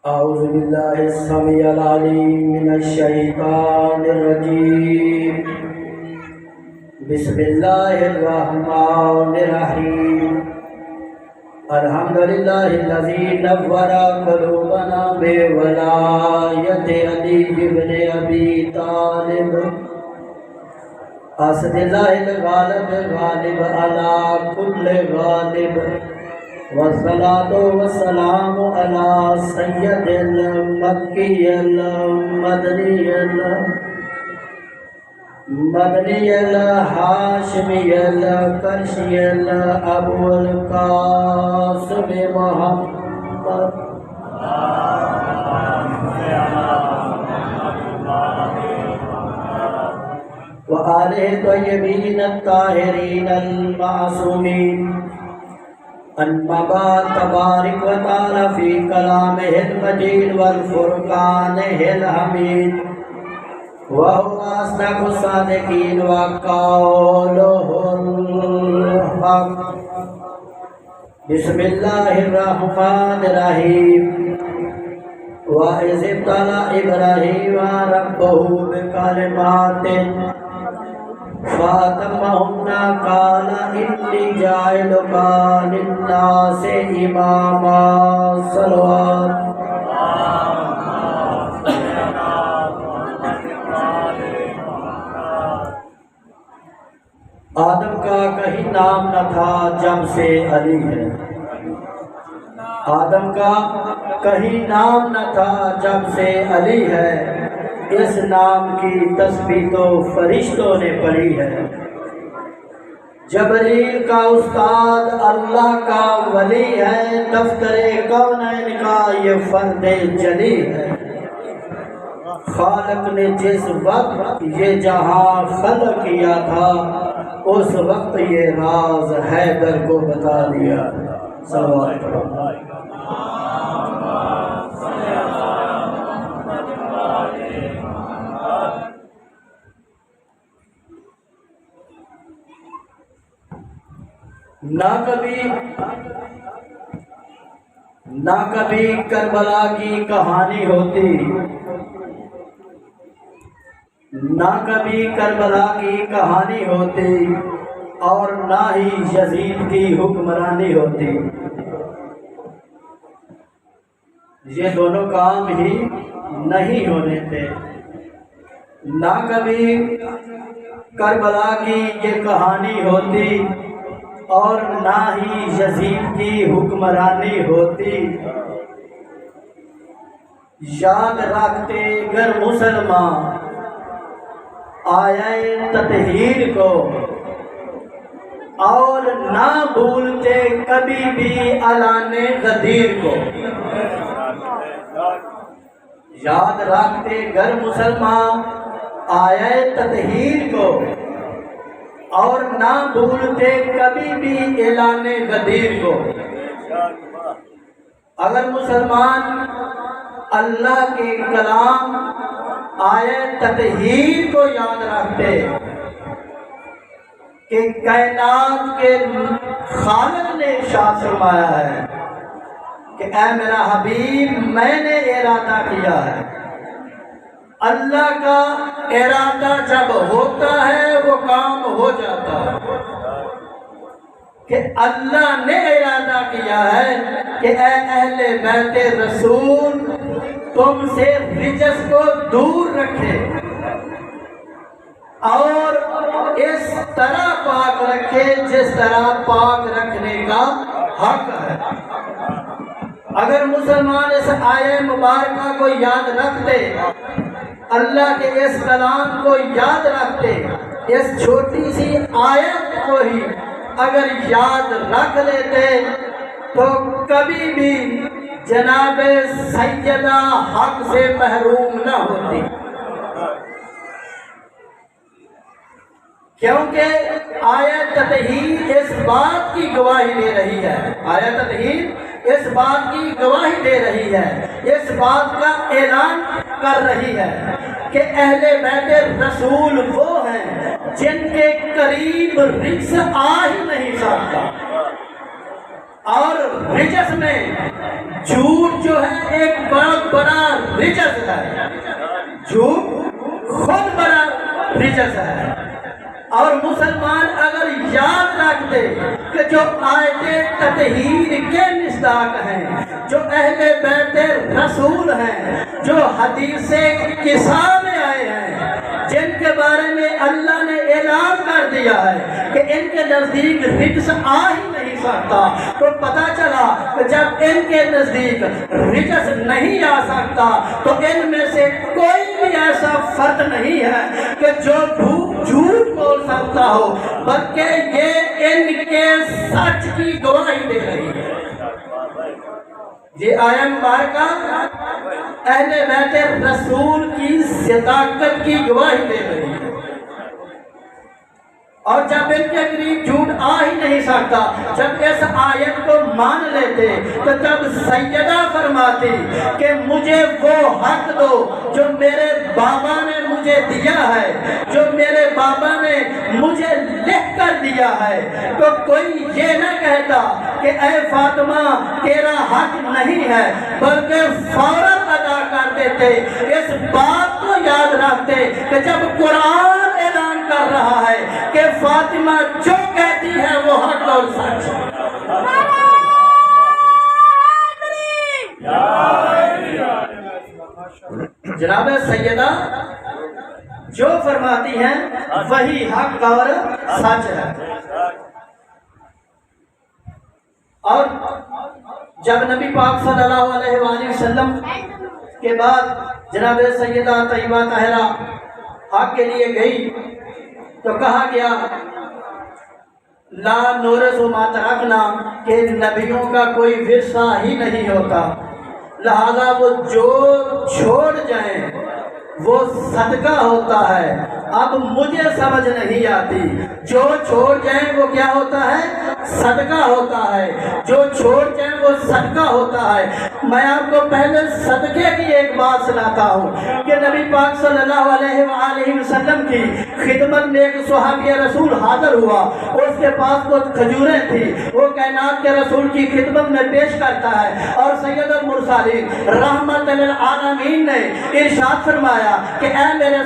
أعوذ بالله السميع العليم من الشيطان الرجيم. بسم الله الرحمن الرحيم. الحمد لله الذي نور قلوبنا بولاية علي بن أبي طالب. أسد الله الغالب غالب على كل غالب. والصلاة والسلام على سيد المكي المدني الهاشمي القرشي أبو القاسم محمد وآله الطيبين الطاهرين المعصومين. أما بعد، تبارك وتعالى في كلامه المجيد والفرقانه الحميد، وهو أصدق الصادقين وقوله الحق. بسم الله الرحمن الرحيم. وإذ ابتلى إبراهيم ربه بكلمات فأتمهن قال إني جاعلك للناس إماما. صلوات. آدم کا کہیں نام نہ تھا جب سے علی ہے. آدم کا کہیں نام نہ تھا جب سے علی ہے. اس نام کی تسبیح تو فرشتوں نے پڑھی ہے. جبریل کا استاد اللہ کا ولی ہے. دفتر کونین کا یہ فرد جلی ہے. خالق نے جس وقت یہ جہاں خلق کیا تھا اس وقت یہ راز حیدر کو بتا دیا. صلوات نہ کبھی کربلا کی کہانی ہوتی، نہ کبھی کربلا کی کہانی ہوتی، اور نہ ہی یزید کی حکمرانی ہوتی. یہ دونوں کام ہی نہیں ہونے تھے. نہ کبھی کربلا کی یہ کہانی ہوتی اور نہ ہی یزید کی حکمرانی ہوتی. یاد رکھتے گر مسلمان آئے تطہیر کو، اور نہ بھولتے کبھی بھی اعلان غدیر کو. یاد رکھتے گر مسلمان آئے تطہیر کو، اور نہ بھولتے کبھی بھی اعلان غدیر کو. اگر مسلمان اللہ کے کلام آئے تطہیر کو یاد رکھتے کہ کائنات کے خالق نے ارشاد فرمایا ہے کہ اے میرا حبیب میں نے ارادہ کیا ہے. اللہ کا ارادہ جب ہوتا ہے وہ کام ہو جاتا ہے. کہ اللہ نے ارادہ کیا ہے کہ اے اہل بیت رسول تم سے رجس کو دور رکھے اور اس طرح پاک رکھے جس طرح پاک رکھنے کا حق ہے. اگر مسلمان اس آیہ مبارکہ کو یاد رکھتے، اللہ کے اس کلام کو یاد رکھتے، اس چھوٹی سی آیت کو ہی اگر یاد رکھ لیتے تو کبھی بھی جناب سیدہ حق سے محروم نہ ہوتی. کیونکہ آیت تطہیر اس بات کی گواہی دے رہی ہے، آیت تطہیر اس بات کی گواہی دے رہی ہے، اس بات کا اعلان کر رہی ہے کہ اہل بیت رسول وہ ہیں جن کے قریب رجس آ ہی نہیں سکتا. اور رجس میں جھوٹ جو ہے ایک بہت بڑا رجس ہے، جھوٹ خود بڑا رجس ہے۔ اور مسلمان اگر یاد رکھتے کہ جو آیت تطہیر کے مصداق ہیں، جو اہل بیت رسول ہیں، جو حدیث قصہ میں آئے ہیں، جن کے بارے میں اللہ نے اعلان کر دیا ہے کہ ان کے نزدیک رجس آ ہی نہیں سکتا، تو پتہ چلا کہ جب ان کے نزدیک رجس نہیں آ سکتا تو ان میں سے کوئی بھی ایسا فرد نہیں ہے کہ جو جھوٹ بول سکتا ہو، بلکہ یہ ان کے سچ کی گواہی دے رہی ہے۔ یہ آیت مبارکہ اہل بیت رسول کی صداقت کی گواہی دے رہی ہے، اور جب ان کے قریب جھوٹ آ ہی نہیں سکتا، جب اس آیت کو مان لیتے تو جب سیدہ فرماتی کہ مجھے وہ حق دو جو میرے بابا نے مجھے دیا ہے، جو میرے بابا نے مجھے لکھ کر دیا ہے، تو کوئی یہ نہ کہتا کہ اے فاطمہ تیرا حق نہیں ہے، بلکہ فوراً ادا کر دیتے۔ اس بات کو یاد رکھتے کہ جب قرآن اعلان کر رہا ہے کہ فاطمہ جو کہتی ہے وہ حق اور سچ ہے۔ جناب سیدہ جو فرماتی ہیں وہی حق اور سچ ہے۔ اور جب نبی پاک صلی اللہ علیہ وآلہ وسلم کے بعد جناب سیدہ طیبہ طاہرہ حق کے لیے گئی تو کہا گیا لا نورث ما ترکنا، کہ نبیوں کا کوئی ورثہ ہی نہیں ہوتا، لہذا وہ جو چھوڑ جائیں وہ صدقہ ہوتا ہے۔ اب مجھے سمجھ نہیں آتی، جو چھوڑ جائیں وہ کیا ہوتا ہے؟ صدقہ ہوتا ہے، جو چھوڑ جائیں وہ صدقہ ہوتا ہے۔ میں آپ کو پہلے صدقے کی ایک بات سناتا ہوں کہ نبی پاک صلی اللہ علیہ وآلہ وسلم کی خدمت میں ایک صحابی رسول حاضر ہوا، اس کے پاس کچھ کھجوریں تھی، وہ کائنات کے رسول کی خدمت میں پیش کرتا ہے، اور سید المرسلین رحمت للعالمین نے ارشاد فرمایا کہ اے میرے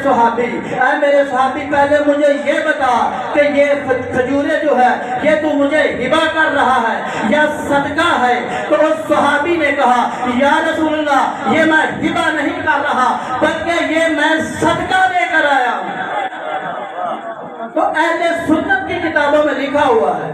صحابی پہلے مجھے یہ بتا کہ یہ کھجوریں جو ہے یہ تو مجھے ہبہ کر رہا ہے یا صدقہ ہے؟ تو اس صحابی نے کہا یا رسول اللہ یہ میں ہبہ نہیں کر رہا بلکہ یہ میں صدقہ لے کر آیا ہوں۔ تو اہل سنت کی کتابوں میں لکھا ہوا ہے،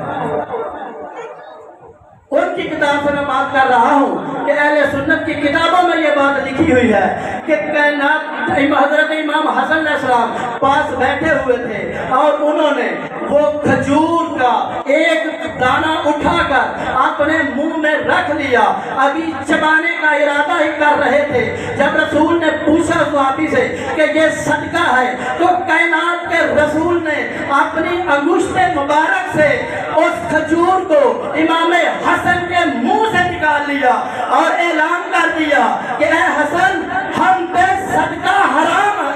ان کی کتاب سے میں بات کر رہا ہوں کہ اہل سنت کی کتابوں میں یہ بات لکھی ہوئی ہے کہ کائنات حضرت امام حسن علیہ السلام پاس بیٹھے ہوئے تھے اور انہوں نے وہ کھجور کا ایک دانہ اٹھا کر اپنے منہ میں رکھ لیا، ابھی چبانے کا ارادہ ہی کر رہے تھے، جب رسول نے پوچھا صحابی سے کہ یہ صدقہ ہے تو کائنات کے رسول نے اپنی انگشت مبارک سے اس کھجور کو امام حسن کے منہ سے نکال لیا اور اعلان کر دیا کہ اے حسن ہم پہ صدقہ حرام ہے۔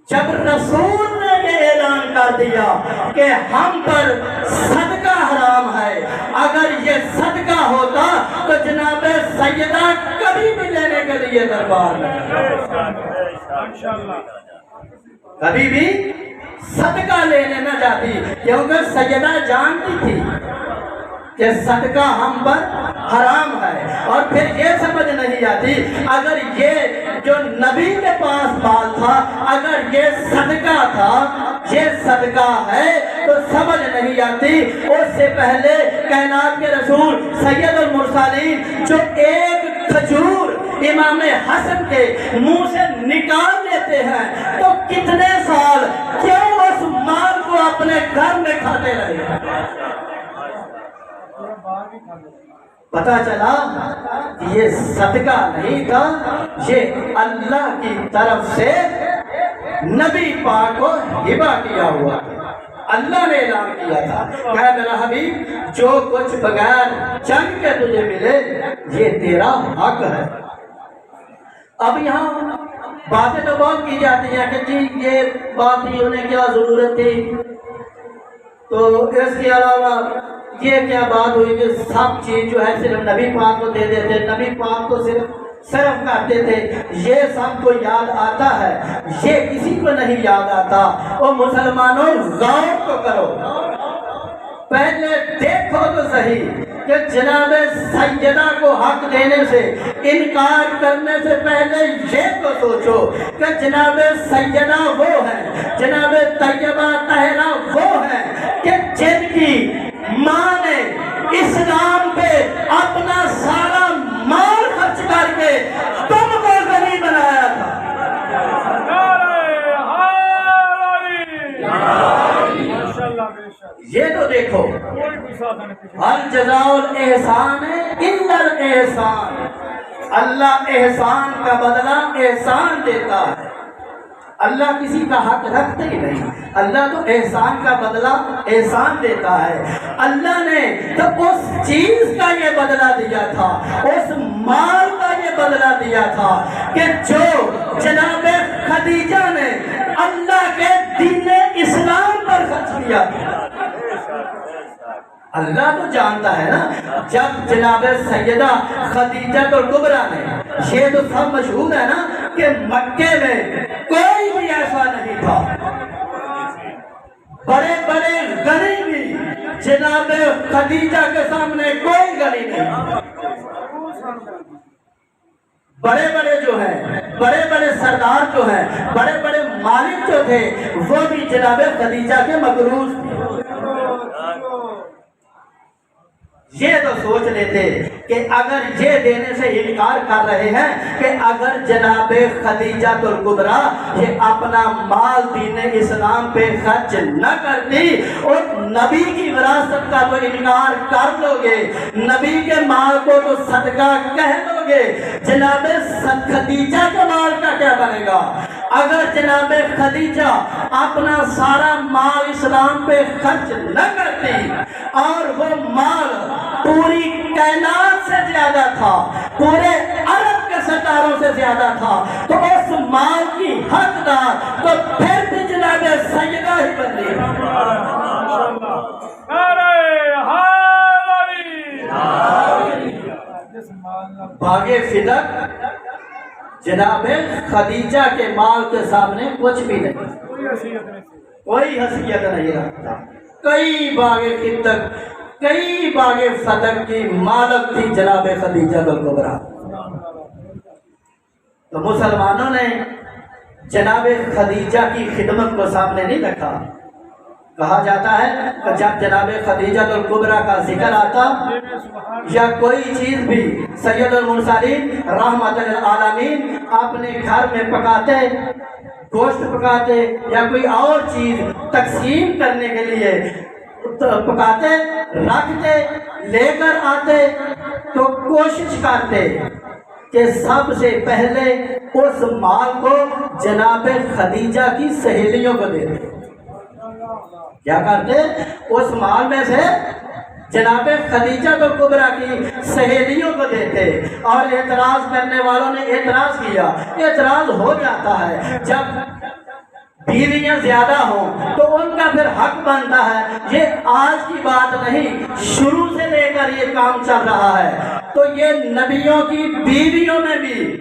جب رسول نے یہ اعلان کر دیا کہ ہم پر صدقہ حرام ہے، اگر یہ صدقہ ہوتا تو جناب سیدہ کبھی بھی لینے کے لیے دربار میں کبھی بھی صدقہ لینے نہ جاتی، کیونکہ سیدہ جانتی تھی کہ صدقہ ہم پر حرام ہے۔ اور پھر یہ سمجھ نہیں آتی اگر یہ جو نبی کے پاس مال تھا اگر یہ صدقہ تھا، یہ صدقہ ہے، تو سمجھ نہیں آتی اس سے پہلے کائنات کے رسول سید المرسلین جو ایک کھجور امام حسن کے منہ سے نکال لیتے ہیں تو کتنے سال کیوں اس مال کو اپنے گھر میں کھاتے رہے؟ پتا چلا یہ صدقہ نہیں تھا، یہ اللہ کی طرف سے نبی پاک کو ہبہ کیا ہوا، اللہ نے اعلان کیا تھا کہ میرا حبیب جو کچھ بغیر جنگ کے تجھے ملے یہ تیرا حق ہے۔ اب یہاں باتیں تو بہت کی جاتی ہیں کہ جی یہ بات ہی انہیں کیا ضرورت تھی، تو اس کے علاوہ یہ کیا بات ہوئی کہ سب چیز جو ہے صرف نبی پاک کو دے دیتے، نبی پاک کو صرف کرتے تھے، یہ سب کو یاد آتا ہے، یہ کسی کو نہیں یاد آتا۔ اور مسلمانوں غور تو کرو، پہلے دیکھو تو صحیح کہ جناب سیدہ کو حق دینے سے انکار کرنے سے پہلے یہ تو سوچو کہ جناب سیدہ وہ ہے، جناب طیبہ طاہرہ وہ ہے کہ جن کی ماں نے اسلام پہ اپنا سارا مال خرچ کر کے تم کو غنی بنایا تھا۔ یہ تو دیکھو، ہر جزاء الاحسان الا الاحسان، اللہ احسان کا بدلہ احسان دیتا ہے، اللہ کسی کا حق رکھتے ہی نہیں، اللہ تو احسان کا بدلہ احسان دیتا ہے۔ اللہ نے تو اس چیز کا یہ بدلہ دیا تھا، اس مال کا یہ بدلہ دیا تھا کہ جو جناب خدیجہ نے اللہ کے دین اسلام پر خرچ کیا تھا۔ اللہ تو جانتا ہے نا، جب جناب سیدہ خدیجہ کبریٰ نے، یہ تو سب مشہور ہے نا کہ مکے میں کوئی بھی ایسا نہیں تھا، بڑے بڑے غنی بھی جناب خدیجہ کے سامنے کوئی غنی نہیں، بڑے بڑے جو ہیں، بڑے بڑے سردار جو ہیں، بڑے بڑے مالک جو تھے، وہ بھی جناب خدیجہ کے مقروض تھے۔ یہ تو سوچ لیتے کہ اگر یہ دینے سے انکار کر رہے ہیں کہ اگر جناب خدیجہ کبریٰ یہ اپنا مال دین اسلام پہ خرچ نہ کرتی اور نبی کی وراثت کا تو انکار کر لو گے، نبی کے مال کو تو صدقہ کہہ لو گے، جناب خدیجہ کے مال کا کیا بنے گا؟ اگر جناب خدیجہ اپنا سارا مال اسلام پہ خرچ نہ کرتی اور وہ مال پوری کائنات سے زیادہ تھا، پورے عرب کے ستاروں سے زیادہ تھا، تو اس مال کی حقدار تو پھر بھی جناب سیدہ ہی بنتی۔ باغ فدق جناب خدیجہ کے مال کے سامنے کچھ بھی نہیں، کوئی حیثیت نہیں رکھتا۔ کئی باغ فدق، کئی باغ فدق کی مالک تھی جناب خدیجہ کبریٰ۔ تو مسلمانوں نے جناب خدیجہ کی خدمت کو سامنے نہیں رکھا۔ کہا جاتا ہے کہ جب جناب خدیجہ کبریٰ کا ذکر آتا یا کوئی چیز بھی سید المرسلین رحمت للعالمین اپنے گھر میں پکاتے، گوشت پکاتے یا کوئی اور چیز تقسیم کرنے کے لیے پکاتے، رکھتے، لے کر آتے، تو کوشش کرتے کہ سب سے پہلے اس مال کو جناب خدیجہ کی سہیلیوں کو دیتے۔ کیا کرتے؟ اس مال میں سے جناب خدیجہ کبریٰ کی سہیلیوں کو دیتے، اور اعتراض کرنے والوں نے اعتراض کیا، اعتراض ہو جاتا ہے جب بیویاں زیادہ ہوں تو ان کا پھر حق بنتا ہے، یہ آج کی بات نہیں، شروع سے لے کر یہ کام چل رہا ہے۔ تو یہ نبیوں کی بیویوں میں بھی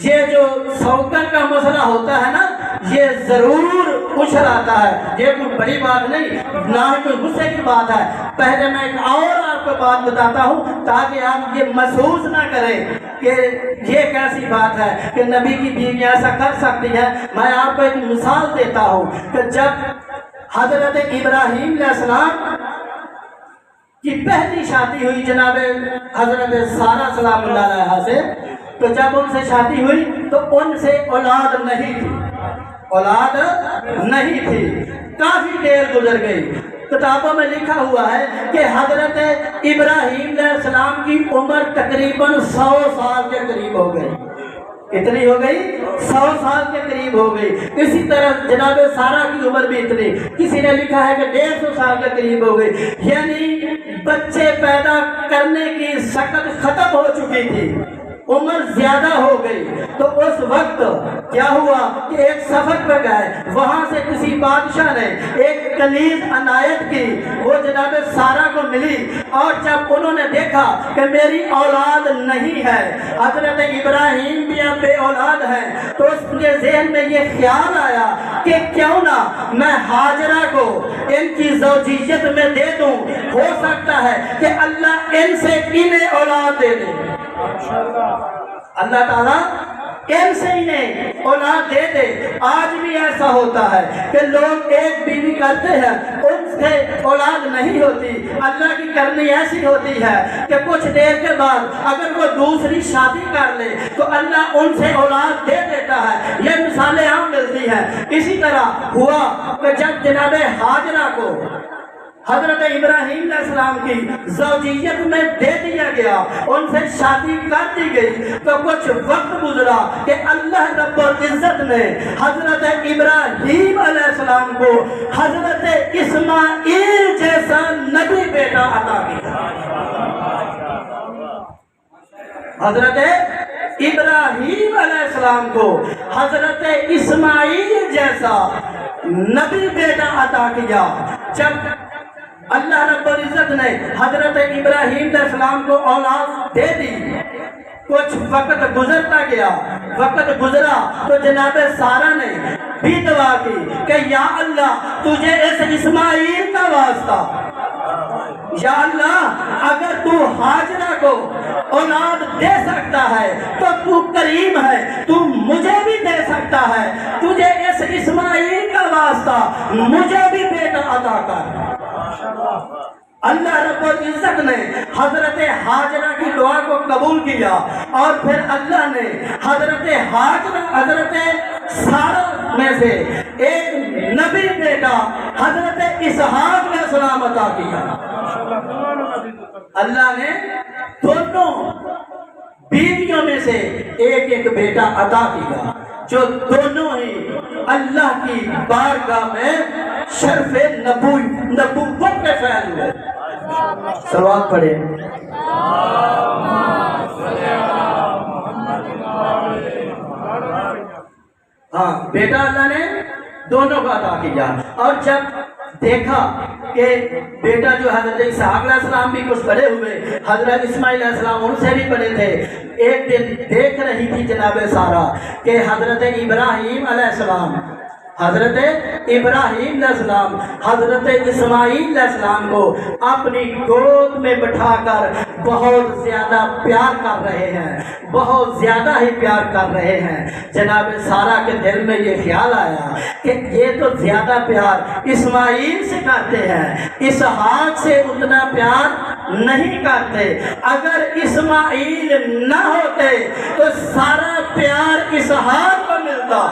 یہ جو سوکر کا مسئلہ ہوتا ہے نا، یہ ضرور اچھل آتا ہے، یہ کوئی بڑی بات نہیں، نہ کوئی غصے کی بات ہے۔ پہلے میں ایک اور آپ کو بات بتاتا ہوں تاکہ آپ یہ محسوس نہ کریں کہ یہ کیسی بات ہے کہ نبی کی بیوی ایسا کر سکتی ہے۔ میں آپ کو ایک مثال دیتا ہوں کہ جب حضرت ابراہیم علیہ السلام کی پہلی شادی ہوئی جناب حضرت سارہ سلام اللہ علیہا سے، تو جب ان سے شادی ہوئی تو ان سے اولاد نہیں تھی، اولاد نہیں تھی، کافی دیر گزر گئی۔ کتابوں میں لکھا ہوا ہے کہ حضرت ابراہیم علیہ السلام کی عمر تقریباً 100 سال کے قریب ہو گئی۔ کتنی ہو گئی؟ 100 سال کے قریب ہو گئی۔ اسی طرح جناب سارہ کی عمر بھی اتنی، کسی نے لکھا ہے کہ 150 سال کے قریب ہو گئی، یعنی بچے پیدا کرنے کی شکل ختم ہو چکی تھی۔ عمر زیادہ ہو گئی تو اس وقت کیا ہوا کہ ایک سفر پہ گئے، وہاں سے کسی بادشاہ نے ایک کنیز عنایت کی، وہ جناب سارا کو ملی، اور جب انہوں نے دیکھا کہ میری اولاد نہیں ہے، حضرت ابراہیم بھی اب بے اولاد ہیں، تو اس کے ذہن میں یہ خیال آیا کہ کیوں نہ میں ہاجرہ کو ان کی زوجیت میں دے دوں، ہو سکتا ہے کہ اللہ ان سے انہیں اولاد دے دے، اللہ تعالیٰ ان سے انہیں اولاد دے دے۔ آج بھی ایسا ہوتا ہے کہ لوگ ایک بیوی کرتے ہیں، ان سے اولاد نہیں ہوتی، اللہ کی کرنی ایسی ہوتی ہے کہ کچھ دیر کے بعد اگر وہ دوسری شادی کر لے تو اللہ ان سے اولاد دے دیتا ہے، یہ مثالیں عام ملتی ہیں۔ اسی طرح ہوا کہ جب جناب ہاجرہ کو حضرت ابراہیم علیہ السلام کی زوجیت میں دے دیا گیا، ان سے شادی کر دی گئی، تو کچھ وقت گزرا کہ اللہ رب العزت نے حضرت ابراہیم علیہ السلام کو حضرت اسماعیل جیسا نبی بیٹا عطا کیا۔ حضرت ابراہیم علیہ السلام کو حضرت اسماعیل جیسا نبی بیٹا عطا کیا۔ جب اللہ رب العزت نے حضرت ابراہیم علیہ السلام کو اولاد دے دی، کچھ وقت گزرتا گیا، وقت گزرا تو جناب سارا نے بھی دعا کی کہ یا اللہ تجھے اس اسماعیل کا واسطہ، یا اللہ اگر تو ہاجرہ کو اولاد دے سکتا ہے تو تو کریم ہے، تو مجھے بھی دے سکتا ہے، تجھے اس اسماعیل کا واسطہ مجھے بھی بیٹا عطا کر۔ اللہ رب العزت نے حضرت ہاجرہ کی دعا کو قبول کیا، اور پھر اللہ نے حضرت سارہ میں سے ایک نبی بیٹا حضرت اسحاق علیہ السلام عطا کیا۔ اللہ نے دونوں بیویوں میں سے ایک ایک بیٹا عطا کیا، جو دونوں ہی اللہ کی بارگاہ میں شرف نبوت کے فعل ہوئے۔ صلوات پڑھے۔ ہاں، بیٹا اللہ نے دونوں کو عطا کیا، اور جب دیکھا کہ بیٹا جو حضرت اسحاق علیہ السلام بھی کچھ بڑے ہوئے، حضرت اسماعیل علیہ السلام ان سے بھی بڑے تھے، ایک دن دیکھ رہی تھی جناب سارا کہ حضرت ابراہیم علیہ السلام حضرت اسماعیل علیہ السلام کو اپنی گود میں بٹھا کر بہت زیادہ پیار کر رہے ہیں، بہت زیادہ ہی پیار کر رہے ہیں۔ جناب سارا کے دل میں یہ خیال آیا کہ یہ تو زیادہ پیار اسماعیل سے کرتے ہیں، اسحاق سے اتنا پیار نہیں کرتے، اگر اسماعیل نہ ہوتے تو سارا پیار اسحاق کو ملتا۔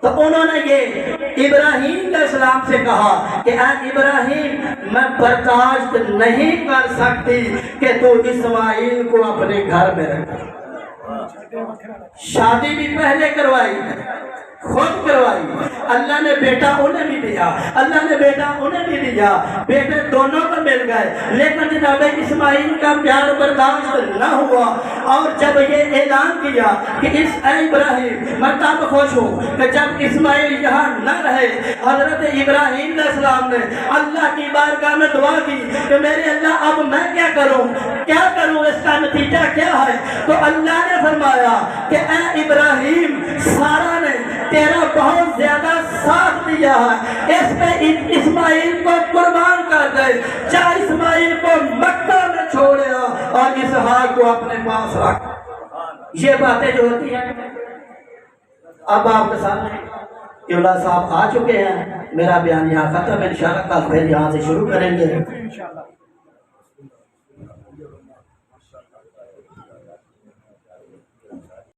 تو انہوں نے یہ ابراہیم علیہ السلام سے کہا کہ اے ابراہیم، میں برداشت نہیں کر سکتی کہ تو اسماعیل کو اپنے گھر میں رکھے۔ شادی بھی پہلے کروائی، خود کروائی، اللہ نے بیٹا انہیں بھی دیا، اللہ نے بیٹا انہیں بھی دیا، بیٹے دونوں کو مل گئے، لیکن جناب اسماعیل کا پیار برداشت نہ ہوا، اور جب یہ اعلان کیا کہ اے ابراہیم، میں تب خوش ہوں کہ جب اسماعیل یہاں نہ رہے، حضرت ابراہیم علیہ السلام نے اللہ کی بارگاہ میں دعا کی کہ میرے اللہ اب میں کیا کروں، اس کا نتیجہ کیا ہے؟ تو اللہ نے فرمایا کہ اے ابراہیم، سارا نے تیرا بہت زیادہ ساتھ دیا ہے، اس پہ اسماعیل کو قربان کر دے، جا اسماعیل کو مکہ میں چھوڑیا اور اسحاق کو اپنے پاس رکھ۔ یہ باتیں جو ہوتی ہیں، اب آپ کے سامنے قبلہ صاحب آ چکے ہیں، میرا بیان یہاں ختم ہے، انشاءاللہ کل پھر یہاں سے شروع کریں گے۔